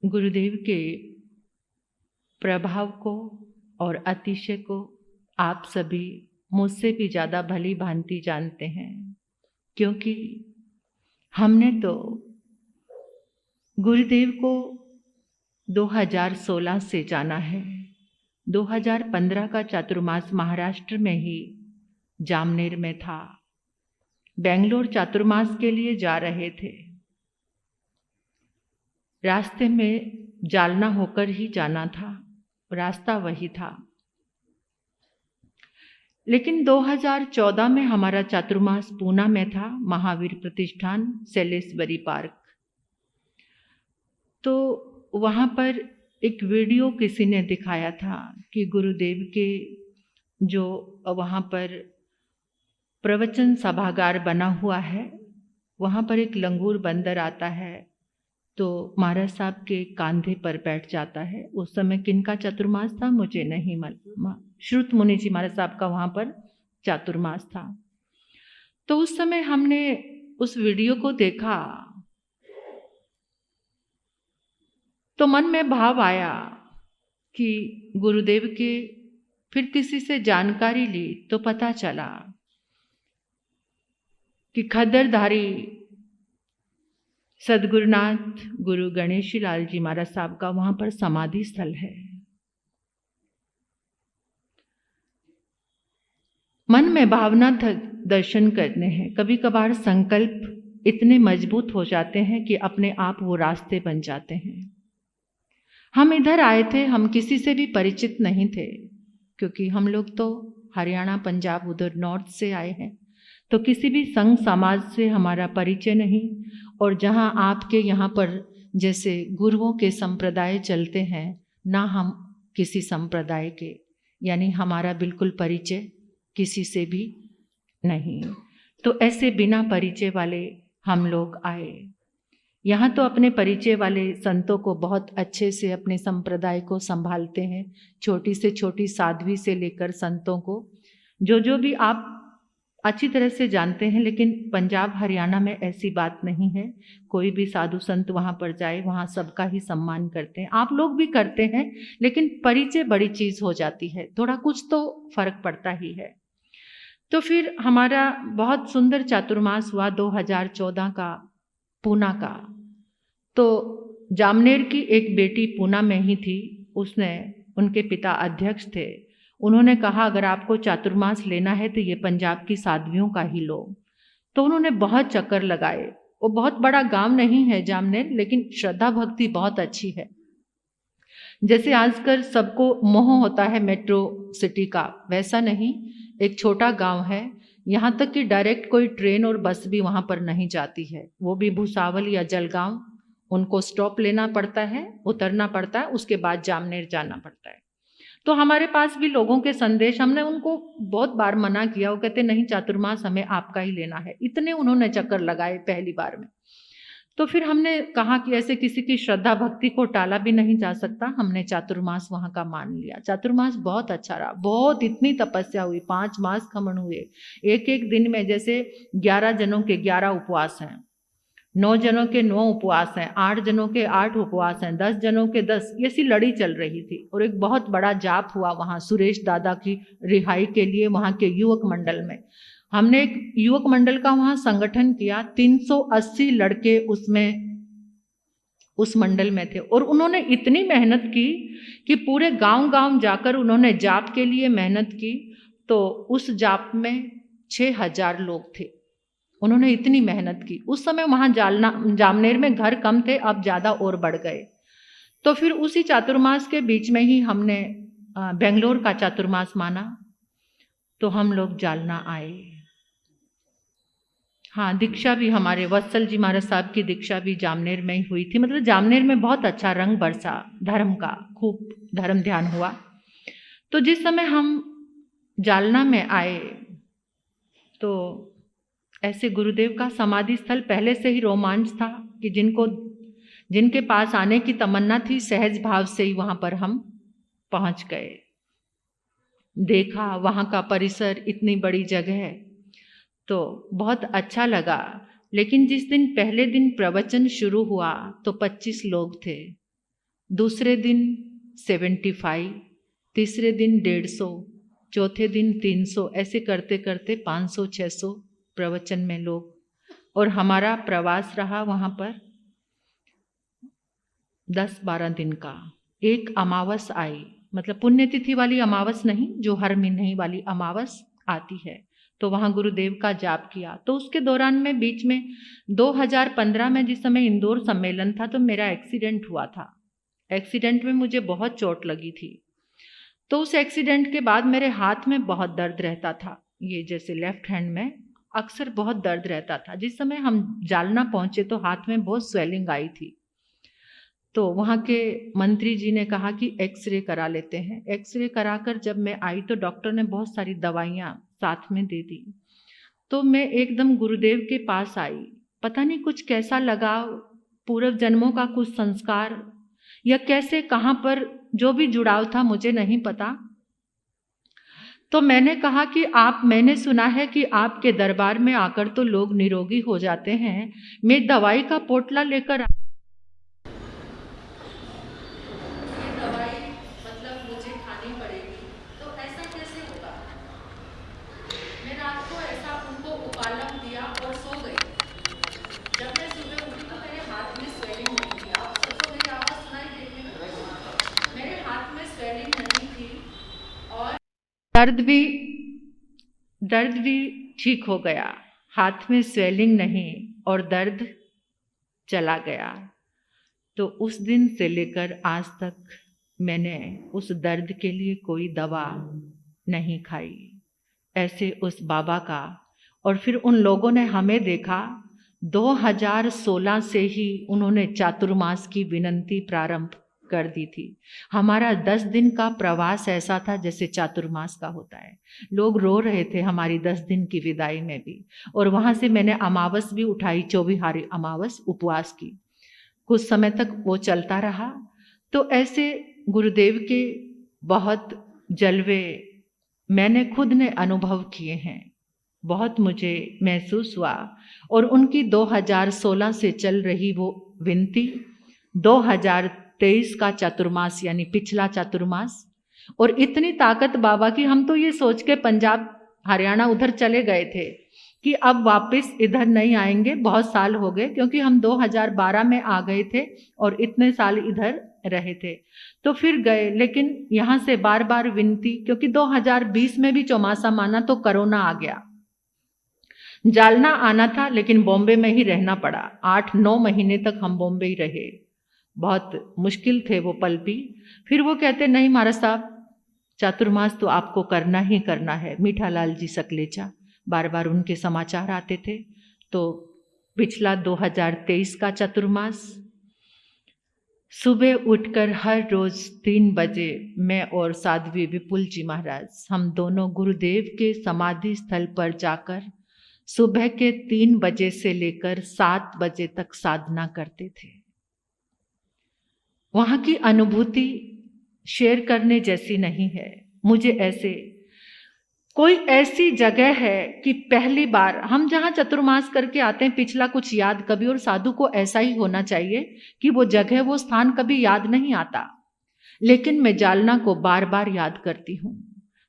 गुरुदेव के प्रभाव को और अतिशय को आप सभी मुझसे भी ज़्यादा भली भांति जानते हैं, क्योंकि हमने तो गुरुदेव को 2016 से जाना है। 2015 का चातुर्मास महाराष्ट्र में ही जामनेर में था। बेंगलोर चातुर्मास के लिए जा रहे थे। रास्ते में जालना होकर ही जाना था, रास्ता वही था। लेकिन 2014 में हमारा चातुर्मास पूना में था, महावीर प्रतिष्ठान सेलेश्वरी पार्क। तो वहाँ पर एक वीडियो किसी ने दिखाया था कि गुरुदेव के जो वहाँ पर प्रवचन सभागार बना हुआ है, वहाँ पर एक लंगूर बंदर आता है तो महाराज साहब के कंधे पर बैठ जाता है। उस समय किनका चातुर्मास था मुझे नहीं मालूम, श्रुत मुनि जी महाराज साहब का वहाँ पर चातुर्मास था। तो उस समय हमने उस वीडियो को देखा तो मन में भाव आया कि गुरुदेव के फिर किसी से जानकारी ली तो पता चला कि खद्दरधारी सद्गुरुनाथ गुरु गणेशी लाल जी महाराज साहब का वहां पर समाधि स्थल है। मन में भावना दर्शन करने हैं। कभी कभार संकल्प इतने मजबूत हो जाते हैं कि अपने आप वो रास्ते बन जाते हैं। हम इधर आए थे, हम किसी से भी परिचित नहीं थे, क्योंकि हम लोग तो हरियाणा पंजाब उधर नॉर्थ से आए हैं, तो किसी भी संघ समाज से हमारा परिचय नहीं। और जहाँ आपके यहाँ पर जैसे गुरुओं के संप्रदाय चलते हैं, ना हम किसी संप्रदाय के, यानी हमारा बिल्कुल परिचय किसी से भी नहीं। तो ऐसे बिना परिचय वाले हम लोग आए। यहाँ तो अपने परिचय वाले संतों को बहुत अच्छे से अपने संप्रदाय को संभालते हैं, छोटी से छोटी साध्वी से लेकर संतों को जो भी आप अच्छी तरह से जानते हैं। लेकिन पंजाब हरियाणा में ऐसी बात नहीं है, कोई भी साधु संत वहाँ पर जाए वहाँ सबका ही सम्मान करते हैं। आप लोग भी करते हैं, लेकिन परिचय बड़ी चीज़ हो जाती है, थोड़ा कुछ तो फर्क पड़ता ही है। तो फिर हमारा बहुत सुंदर चातुर्मास हुआ 2014 का पूना का। तो जामनेर की एक बेटी पूना में ही थी, उसने, उनके पिता अध्यक्ष थे, उन्होंने कहा अगर आपको चातुर्मास लेना है तो ये पंजाब की साध्वियों का ही लो। तो उन्होंने बहुत चक्कर लगाए। वो बहुत बड़ा गांव नहीं है जामनेर, लेकिन श्रद्धा भक्ति बहुत अच्छी है। जैसे आजकल सबको मोह होता है मेट्रो सिटी का, वैसा नहीं, एक छोटा गांव है। यहाँ तक कि डायरेक्ट कोई ट्रेन और बस भी वहाँ पर नहीं जाती है, वो भी भुसावल या जलगांव, उनको स्टॉप लेना पड़ता है, उतरना पड़ता है, उसके बाद जामनेर जाना पड़ता है। तो हमारे पास भी लोगों के संदेश, हमने उनको बहुत बार मना किया, वो कहते नहीं चातुर्मास हमें आपका ही लेना है। इतने उन्होंने चक्कर लगाए पहली बार में। तो फिर हमने कहा कि ऐसे किसी की श्रद्धा भक्ति को टाला भी नहीं जा सकता, हमने चातुर्मास वहाँ का मान लिया। चातुर्मास बहुत अच्छा रहा, बहुत, इतनी तपस्या हुई, 5 मास खमन हुए। एक एक दिन में जैसे 11 जनों के 11 उपवास हैं, 9 जनों के 9 उपवास हैं, 8 जनों के 8 उपवास हैं, 10 जनों के 10, ऐसी लड़ी चल रही थी। और एक बहुत बड़ा जाप हुआ वहाँ सुरेश दादा की रिहाई के लिए, वहाँ के युवक मंडल में। हमने एक युवक मंडल का वहाँ संगठन किया, 380 लड़के उसमें उस मंडल में थे। और उन्होंने इतनी मेहनत की कि पूरे गांव गांव जाकर उन्होंने जाप के लिए मेहनत की। तो उस जाप में 6000 लोग थे, उन्होंने इतनी मेहनत की। उस समय वहाँ जामनेर में घर कम थे, अब ज़्यादा और बढ़ गए। तो फिर उसी चातुर्मास के बीच में ही हमने बेंगलोर का चातुर्मास माना, तो हम लोग जालना आए। हाँ, दीक्षा भी हमारे वत्सल जी महाराज साहब की दीक्षा भी जामनेर में ही हुई थी। मतलब जामनेर में बहुत अच्छा रंग बरसा, धर्म का खूब धर्म ध्यान हुआ। तो जिस समय हम जालना में आए तो ऐसे गुरुदेव का समाधि स्थल पहले से ही रोमांच था कि जिनके पास आने की तमन्ना थी, सहज भाव से ही वहाँ पर हम पहुँच गए। देखा वहाँ का परिसर, इतनी बड़ी जगह है, तो बहुत अच्छा लगा। लेकिन जिस दिन पहले दिन प्रवचन शुरू हुआ तो 25 लोग थे, दूसरे दिन 75, तीसरे दिन 150, चौथे दिन 300, ऐसे करते करते 500 600 प्रवचन में लोग। और हमारा प्रवास रहा वहाँ पर 10-12 दिन का। एक अमावस आई, मतलब पुण्यतिथि वाली अमावस नहीं, जो हर महीने वाली अमावस आती है, तो वहाँ गुरुदेव का जाप किया। तो उसके दौरान में बीच में 2015 में जिस समय इंदौर सम्मेलन था तो मेरा एक्सीडेंट हुआ था। एक्सीडेंट में मुझे बहुत चोट लगी थी। तो उस एक्सीडेंट के बाद मेरे हाथ में बहुत दर्द रहता था, ये जैसे लेफ्ट हैंड में अक्सर बहुत दर्द रहता था। जिस समय हम जालना पहुंचे तो हाथ में बहुत स्वेलिंग आई थी। तो वहाँ के मंत्री जी ने कहा कि एक्सरे करा लेते हैं। एक्सरे कराकर जब मैं आई तो डॉक्टर ने बहुत सारी दवाइयाँ साथ में दे दी। तो मैं एकदम गुरुदेव के पास आई। पता नहीं कुछ कैसा लगा, पूर्व जन्मों का कुछ संस्कार या कैसे कहाँ पर जो भी जुड़ाव था मुझे नहीं पता। तो मैंने कहा कि मैंने सुना है कि आपके दरबार में आकर तो लोग निरोगी हो जाते हैं, मैं दवाई का पोटला लेकर दर्द भी ठीक हो गया, हाथ में स्वेलिंग नहीं और दर्द चला गया। तो उस दिन से लेकर आज तक मैंने उस दर्द के लिए कोई दवा नहीं खाई। ऐसे उस बाबा का। और फिर उन लोगों ने हमें देखा, 2016 से ही उन्होंने चातुर्मास की विनंती प्रारंभ कर दी थी। हमारा 10 दिन का प्रवास ऐसा था जैसे चातुर्मास का होता है। लोग रो रहे थे हमारी 10 दिन की विदाई में भी। और वहाँ से मैंने अमावस भी उठाई, चौबिहारी अमावस उपवास की। कुछ समय तक वो चलता रहा। तो ऐसे गुरुदेव के बहुत जलवे मैंने खुद ने अनुभव किए हैं, बहुत मुझे महसूस हुआ। और उनकी 2016 से चल रही वो विनती, 2023 का चातुर्मास यानी पिछला चातुर्मास, और इतनी ताकत बाबा की, हम तो ये सोच के पंजाब हरियाणा उधर चले गए थे कि अब वापस इधर नहीं आएंगे, बहुत साल हो गए, क्योंकि हम 2012 में आ गए थे और इतने साल इधर रहे थे। तो फिर गए, लेकिन यहाँ से बार बार विनती, क्योंकि 2020 में भी चौमासा माना तो कोरोना आ गया। जालना आना था लेकिन बॉम्बे में ही रहना पड़ा। 8-9 महीने तक हम बॉम्बे ही रहे। बहुत मुश्किल थे वो पल भी। फिर वो कहते, नहीं महाराज साहब, चातुर्मास तो आपको करना ही करना है। मीठालाल जी सकलेचा, बार बार उनके समाचार आते थे। तो पिछला 2023 का चातुर्मास, सुबह उठकर हर रोज 3 बजे मैं और साध्वी विपुल जी महाराज, हम दोनों गुरुदेव के समाधि स्थल पर जाकर सुबह के 3 बजे से लेकर 7 बजे तक साधना करते थे। वहाँ की अनुभूति शेयर करने जैसी नहीं है। मुझे ऐसे कोई ऐसी जगह है कि पहली बार हम जहाँ चतुर्मास करके आते हैं, पिछला कुछ याद कभी, और साधु को ऐसा ही होना चाहिए कि वो जगह, वो स्थान कभी याद नहीं आता। लेकिन मैं जालना को बार बार याद करती हूँ।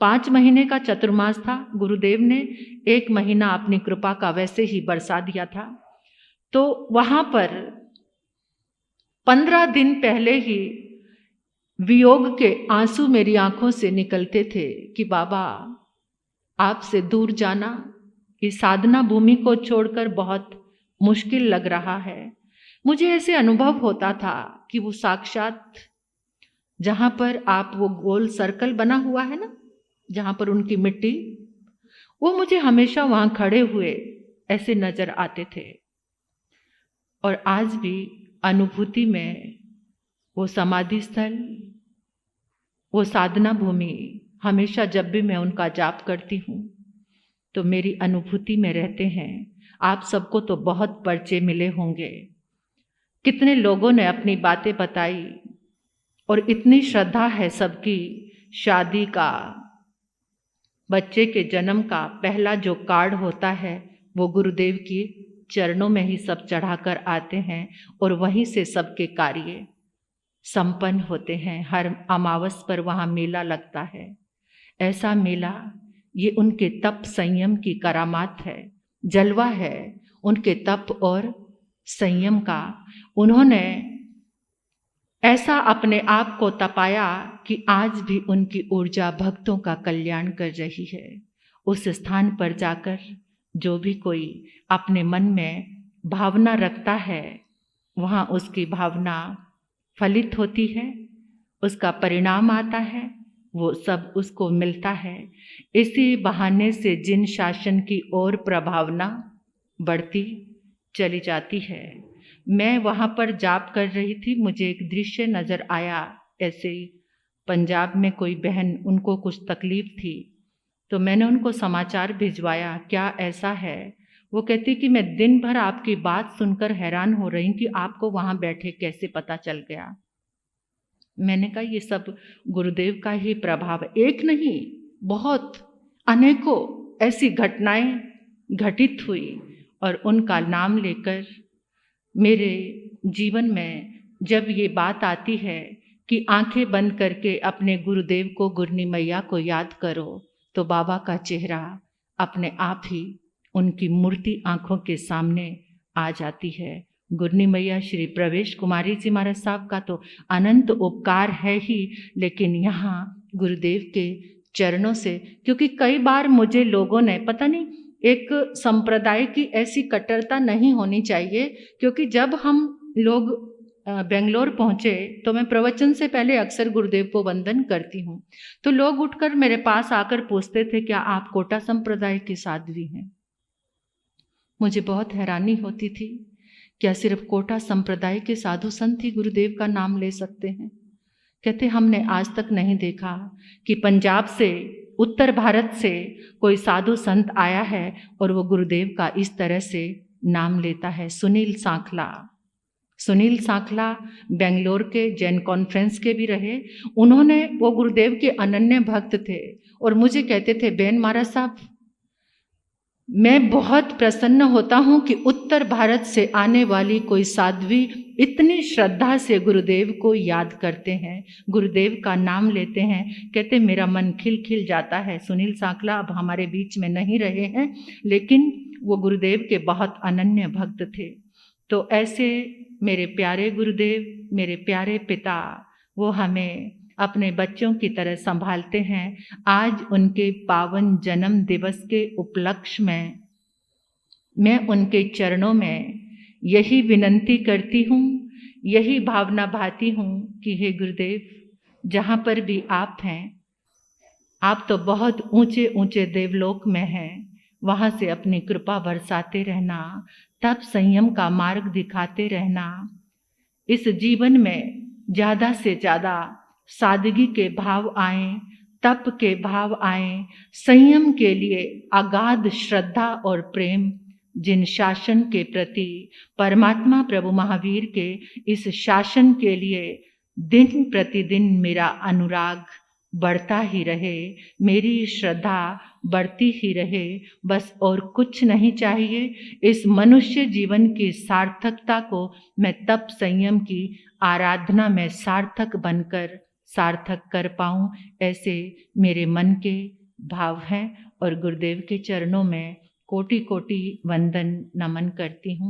5 महीने का चतुर्मास था। गुरुदेव ने 1 महीना अपनी कृपा का वैसे ही बरसा दिया था। तो वहाँ पर 15 दिन पहले ही वियोग के आंसू मेरी आंखों से निकलते थे कि बाबा, आपसे दूर जाना, इस साधना भूमि को छोड़कर बहुत मुश्किल लग रहा है। मुझे ऐसे अनुभव होता था कि वो साक्षात जहाँ पर आप, वो गोल सर्कल बना हुआ है ना, जहाँ पर उनकी मिट्टी, वो मुझे हमेशा वहाँ खड़े हुए ऐसे नजर आते थे। और आज भी अनुभूति में वो समाधि स्थल, वो साधना भूमि, हमेशा जब भी मैं उनका जाप करती हूँ तो मेरी अनुभूति में रहते हैं। आप सबको तो बहुत पर्चे मिले होंगे, कितने लोगों ने अपनी बातें बताई, और इतनी श्रद्धा है सबकी। शादी का, बच्चे के जन्म का पहला जो कार्ड होता है वो गुरुदेव की चरणों में ही सब चढ़ाकर आते हैं, और वहीं से सबके कार्य संपन्न होते हैं। हर अमावस पर वहाँ मेला लगता है। ऐसा मेला ये उनके तप संयम की करामात है, जलवा है उनके तप और संयम का। उन्होंने ऐसा अपने आप को तपाया कि आज भी उनकी ऊर्जा भक्तों का कल्याण कर रही है। उस स्थान पर जाकर जो भी कोई अपने मन में भावना रखता है, वहाँ उसकी भावना फलित होती है, उसका परिणाम आता है, वो सब उसको मिलता है। इसी बहाने से जिन शासन की ओर प्रभावना बढ़ती चली जाती है। मैं वहाँ पर जाप कर रही थी, मुझे एक दृश्य नज़र आया। ऐसे ही पंजाब में कोई बहन, उनको कुछ तकलीफ़ थी, तो मैंने उनको समाचार भिजवाया, क्या ऐसा है? वो कहती कि मैं दिन भर आपकी बात सुनकर हैरान हो रही कि आपको वहाँ बैठे कैसे पता चल गया। मैंने कहा ये सब गुरुदेव का ही प्रभाव है। एक नहीं, बहुत अनेकों ऐसी घटनाएं घटित हुई और उनका नाम लेकर मेरे जीवन में जब ये बात आती है कि आंखें बंद करके अपने गुरुदेव को, गुरनी मैया को याद करो, तो बाबा का चेहरा अपने आप ही उनकी मूर्ति आंखों के सामने आ जाती है। गुरनी मैया श्री प्रवेश कुमारी जी महाराज साहब का तो अनंत उपकार है ही, लेकिन यहाँ गुरुदेव के चरणों से, क्योंकि कई बार मुझे लोगों ने, पता नहीं, एक संप्रदाय की ऐसी कट्टरता नहीं होनी चाहिए, क्योंकि जब हम लोग बेंगलोर पहुँचे तो मैं प्रवचन से पहले अक्सर गुरुदेव को वंदन करती हूँ, तो लोग उठकर मेरे पास आकर पूछते थे क्या आप कोटा संप्रदाय की साध्वी हैं? मुझे बहुत हैरानी होती थी, क्या सिर्फ कोटा संप्रदाय के साधु संत ही गुरुदेव का नाम ले सकते हैं? कहते हमने आज तक नहीं देखा कि पंजाब से, उत्तर भारत से कोई साधु संत आया है और वो गुरुदेव का इस तरह से नाम लेता है। सुनील सांखला बेंगलोर के जैन कॉन्फ्रेंस के भी रहे। उन्होंने, वो गुरुदेव के अनन्य भक्त थे और मुझे कहते थे, बेन महाराज साहब, मैं बहुत प्रसन्न होता हूँ कि उत्तर भारत से आने वाली कोई साध्वी इतनी श्रद्धा से गुरुदेव को याद करते हैं, गुरुदेव का नाम लेते हैं। कहते मेरा मन खिल जाता है। सुनील सांखला अब हमारे बीच में नहीं रहे हैं, लेकिन वो गुरुदेव के बहुत अनन्य भक्त थे। तो ऐसे मेरे प्यारे गुरुदेव, मेरे प्यारे पिता, वो हमें अपने बच्चों की तरह संभालते हैं। आज उनके पावन जन्म दिवस के उपलक्ष्य में मैं उनके चरणों में यही विनंती करती हूँ, यही भावना भाती हूँ कि हे गुरुदेव, जहाँ पर भी आप हैं, आप तो बहुत ऊंचे ऊंचे देवलोक में हैं, वहाँ से अपनी कृपा बरसाते रहना, तप संयम का मार्ग दिखाते रहना। इस जीवन में ज़्यादा से ज़्यादा सादगी के भाव आएं, तप के भाव आएं, संयम के लिए अगाध श्रद्धा और प्रेम, जिन शासन के प्रति, परमात्मा प्रभु महावीर के इस शासन के लिए दिन प्रतिदिन मेरा अनुराग बढ़ता ही रहे, मेरी श्रद्धा बढ़ती ही रहे, बस और कुछ नहीं चाहिए। इस मनुष्य जीवन की सार्थकता को मैं तप संयम की आराधना में सार्थक बनकर सार्थक कर पाऊँ, ऐसे मेरे मन के भाव हैं और गुरुदेव के चरणों में कोटि कोटि वंदन नमन करती हूँ।